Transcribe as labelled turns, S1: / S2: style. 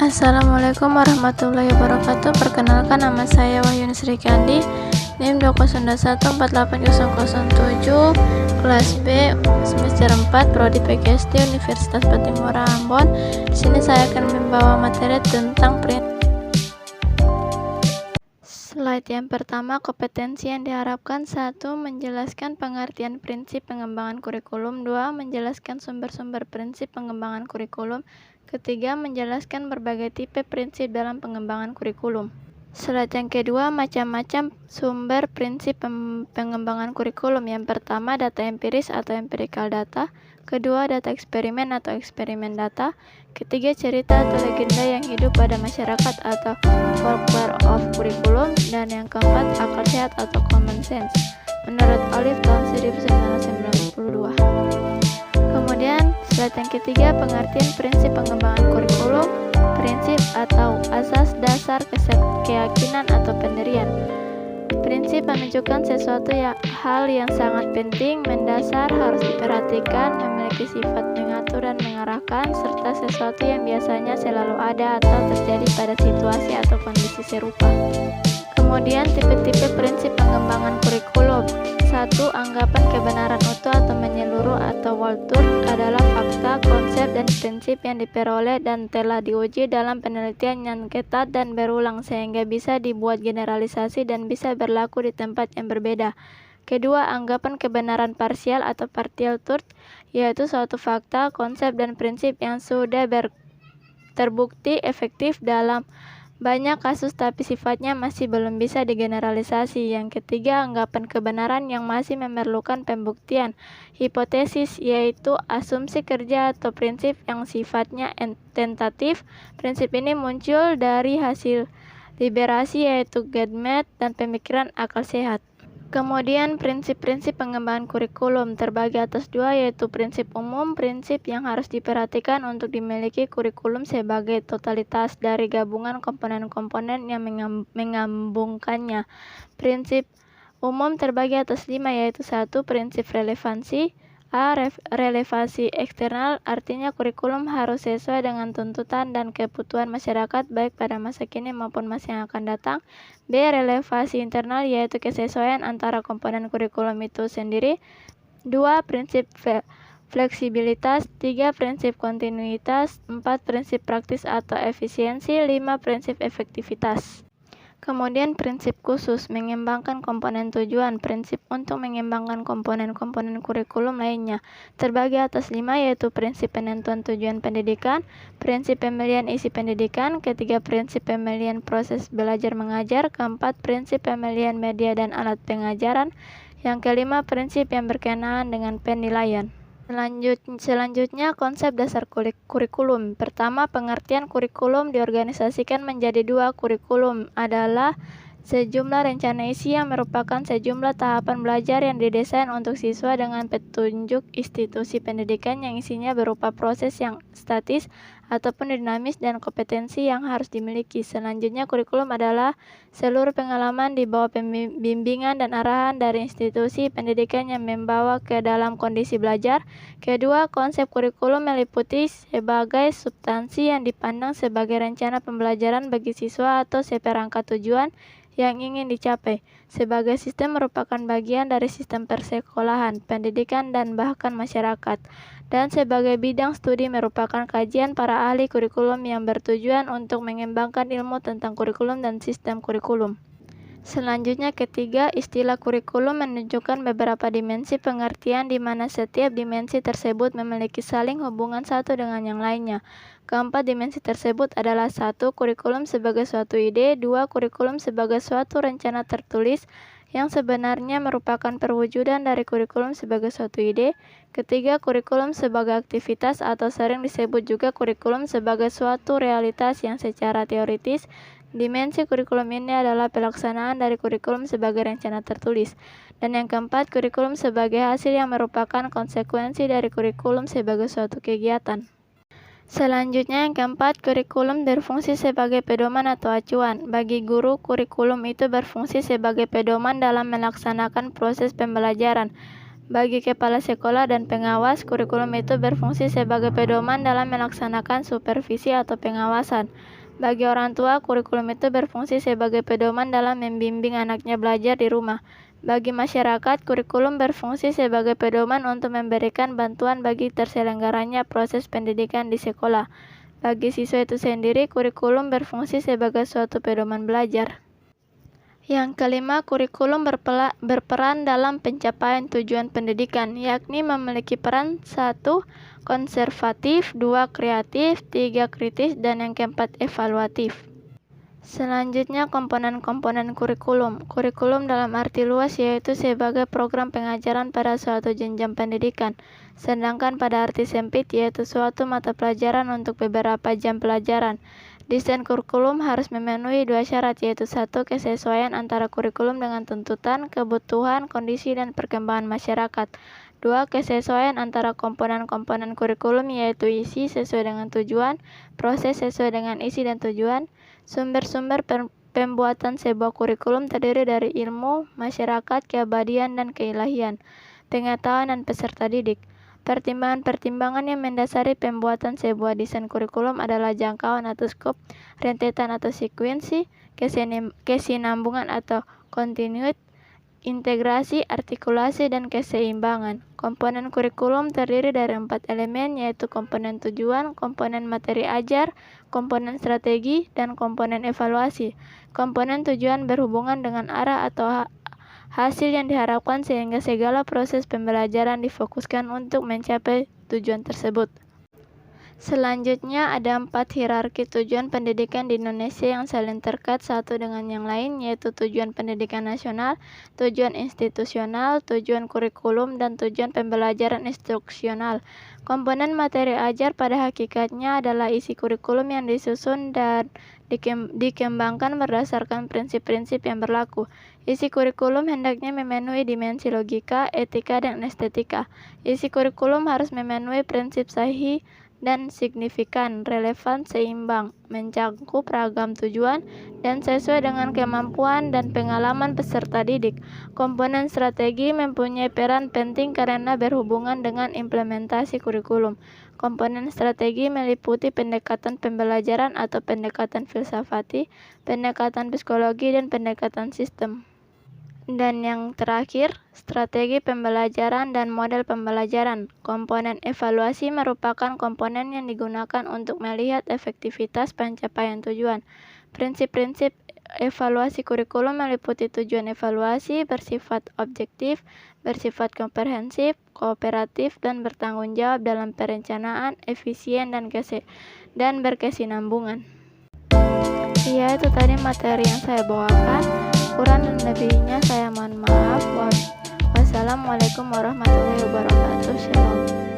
S1: Assalamualaikum warahmatullahi wabarakatuh. Perkenalkan, nama saya Wahyuni Sri Kandi, NIM 202188007, kelas B, semester 4, Prodi PGSD Universitas Patimura Ambon. Di sini saya akan membawa materi tentang Slide yang pertama, kompetensi yang diharapkan. 1. Menjelaskan pengertian prinsip pengembangan kurikulum. 2. Menjelaskan sumber-sumber prinsip pengembangan kurikulum. Ketiga, menjelaskan berbagai tipe prinsip dalam pengembangan kurikulum. Slide yang kedua, macam-macam sumber prinsip pengembangan kurikulum. Yang pertama, data empiris atau empirical data. Kedua, data eksperimen atau eksperimen data. Ketiga, cerita atau legenda yang hidup pada masyarakat atau folklore of kurikulum. Dan yang keempat, akal sehat atau common sense menurut Olive tahun 1992. Kemudian slide yang ketiga, pengertian prinsip pengembangan kurikulum. Prinsip atau asas dasar keyakinan atau pendirian. Prinsip menunjukkan sesuatu hal yang sangat penting, mendasar, harus diperhatikan, memiliki sifat mengatur dan mengarahkan, serta sesuatu yang biasanya selalu ada atau terjadi pada situasi atau kondisi serupa. Kemudian tipe-tipe prinsip pengembangan kurikulum. 1. Anggapan kebenaran utuh atau menyeluruh atau whole truth adalah fakta, konsep, dan prinsip yang diperoleh dan telah diuji dalam penelitian yang ketat dan berulang sehingga bisa dibuat generalisasi dan bisa berlaku di tempat yang berbeda. Kedua, anggapan kebenaran parsial atau partial truth, yaitu suatu fakta, konsep, dan prinsip yang sudah terbukti efektif dalam banyak kasus tapi sifatnya masih belum bisa digeneralisasi. Yang ketiga, anggapan kebenaran yang masih memerlukan pembuktian, hipotesis, yaitu asumsi kerja atau prinsip yang sifatnya tentatif. Prinsip ini muncul dari hasil liberasi, yaitu Gedmet dan pemikiran akal sehat. Kemudian prinsip-prinsip pengembangan kurikulum terbagi atas dua, yaitu prinsip umum, prinsip yang harus diperhatikan untuk dimiliki kurikulum sebagai totalitas dari gabungan komponen-komponen yang menggabungkannya. Prinsip umum terbagi atas 5, yaitu 1. Prinsip relevansi. Relevansi eksternal, artinya kurikulum harus sesuai dengan tuntutan dan kebutuhan masyarakat baik pada masa kini maupun masa yang akan datang. B. Relevansi internal, yaitu kesesuaian antara komponen kurikulum itu sendiri. 2. Prinsip fleksibilitas. 3. Prinsip kontinuitas. 4. Prinsip praktis atau efisiensi. 5. Prinsip efektivitas. Kemudian prinsip khusus, mengembangkan komponen tujuan. Prinsip untuk mengembangkan komponen-komponen kurikulum lainnya terbagi atas 5, yaitu prinsip penentuan tujuan pendidikan, prinsip pemilihan isi pendidikan, ketiga prinsip pemilihan proses belajar mengajar, keempat prinsip pemilihan media dan alat pengajaran, yang kelima prinsip yang berkenaan dengan penilaian. Selanjutnya konsep dasar kurikulum. Pertama, pengertian kurikulum diorganisasikan menjadi 2. Kurikulum adalah sejumlah rencana isi yang merupakan sejumlah tahapan belajar yang didesain untuk siswa dengan petunjuk institusi pendidikan yang isinya berupa proses yang statis ataupun dinamis dan kompetensi yang harus dimiliki. Selanjutnya, kurikulum adalah seluruh pengalaman di bawah bimbingan dan arahan dari institusi pendidikan yang membawa ke dalam kondisi belajar. Kedua, konsep kurikulum meliputi sebagai substansi yang dipandang sebagai rencana pembelajaran bagi siswa atau seperangkat tujuan yang ingin dicapai. Sebagai sistem merupakan bagian dari sistem persekolahan, pendidikan, dan bahkan masyarakat. Dan sebagai bidang studi merupakan kajian para ahli kurikulum yang bertujuan untuk mengembangkan ilmu tentang kurikulum dan sistem kurikulum. Selanjutnya, ketiga, istilah kurikulum menunjukkan beberapa dimensi pengertian di mana setiap dimensi tersebut memiliki saling hubungan satu dengan yang lainnya. Keempat dimensi tersebut adalah 1. Kurikulum sebagai suatu ide. 2. Kurikulum sebagai suatu rencana tertulis yang sebenarnya merupakan perwujudan dari kurikulum sebagai suatu ide. Ketiga, kurikulum sebagai aktivitas atau sering disebut juga kurikulum sebagai suatu realitas yang secara teoritis. Dimensi kurikulum ini adalah pelaksanaan dari kurikulum sebagai rencana tertulis. Dan yang keempat, kurikulum sebagai hasil yang merupakan konsekuensi dari kurikulum sebagai suatu kegiatan. Selanjutnya, yang keempat, kurikulum berfungsi sebagai pedoman atau acuan. Bagi guru, kurikulum itu berfungsi sebagai pedoman dalam melaksanakan proses pembelajaran. Bagi kepala sekolah dan pengawas, kurikulum itu berfungsi sebagai pedoman dalam melaksanakan supervisi atau pengawasan. Bagi orang tua, kurikulum itu berfungsi sebagai pedoman dalam membimbing anaknya belajar di rumah. Bagi masyarakat, kurikulum berfungsi sebagai pedoman untuk memberikan bantuan bagi terselenggaranya proses pendidikan di sekolah. Bagi siswa itu sendiri, kurikulum berfungsi sebagai suatu pedoman belajar. Yang kelima, kurikulum berperan dalam pencapaian tujuan pendidikan, yakni memiliki peran 1. Konservatif, 2. Kreatif, 3. Kritis, dan yang keempat evaluatif. Selanjutnya, komponen-komponen kurikulum. Kurikulum dalam arti luas yaitu sebagai program pengajaran pada suatu jenjang pendidikan, sedangkan pada arti sempit yaitu suatu mata pelajaran untuk beberapa jam pelajaran. Desain kurikulum harus memenuhi 2 syarat yaitu 1. Kesesuaian antara kurikulum dengan tuntutan, kebutuhan, kondisi, dan perkembangan masyarakat. 2. Kesesuaian antara komponen-komponen kurikulum yaitu isi sesuai dengan tujuan, proses sesuai dengan isi dan tujuan. Sumber-sumber pembuatan sebuah kurikulum terdiri dari ilmu, masyarakat, keabadian, dan keilahian, pengetahuan, dan peserta didik. Pertimbangan-pertimbangan yang mendasari pembuatan sebuah desain kurikulum adalah jangkauan atau skop, rentetan atau sekuensi, kesinambungan atau continuity, integrasi, artikulasi, dan keseimbangan. Komponen kurikulum terdiri dari 4 elemen yaitu komponen tujuan, komponen materi ajar, komponen strategi, dan komponen evaluasi. Komponen tujuan berhubungan dengan arah atau hasil yang diharapkan sehingga segala proses pembelajaran difokuskan untuk mencapai tujuan tersebut. Selanjutnya ada 4 hierarki tujuan pendidikan di Indonesia yang saling terkait satu dengan yang lain yaitu tujuan pendidikan nasional, tujuan institusional, tujuan kurikulum, dan tujuan pembelajaran instruksional. Komponen materi ajar pada hakikatnya adalah isi kurikulum yang disusun dan dikembangkan berdasarkan prinsip-prinsip yang berlaku. Isi kurikulum hendaknya memenuhi dimensi logika, etika, dan estetika. Isi kurikulum harus memenuhi prinsip sahih dan signifikan, relevan, seimbang, mencakup ragam tujuan, dan sesuai dengan kemampuan dan pengalaman peserta didik. Komponen strategi mempunyai peran penting karena berhubungan dengan implementasi kurikulum. Komponen strategi meliputi pendekatan pembelajaran atau pendekatan filsafati, pendekatan psikologi, dan pendekatan sistem. Dan yang terakhir, strategi pembelajaran dan model pembelajaran. Komponen evaluasi merupakan komponen yang digunakan untuk melihat efektivitas pencapaian tujuan. Prinsip-prinsip evaluasi kurikulum meliputi tujuan evaluasi bersifat objektif, bersifat komprehensif, kooperatif, dan bertanggung jawab dalam perencanaan, efisien, dan berkesinambungan. Iya, itu tadi materi yang saya bawakan. Kurang dan lebihnya saya mohon maaf. Wassalamualaikum warahmatullahi wabarakatuh. Shalom.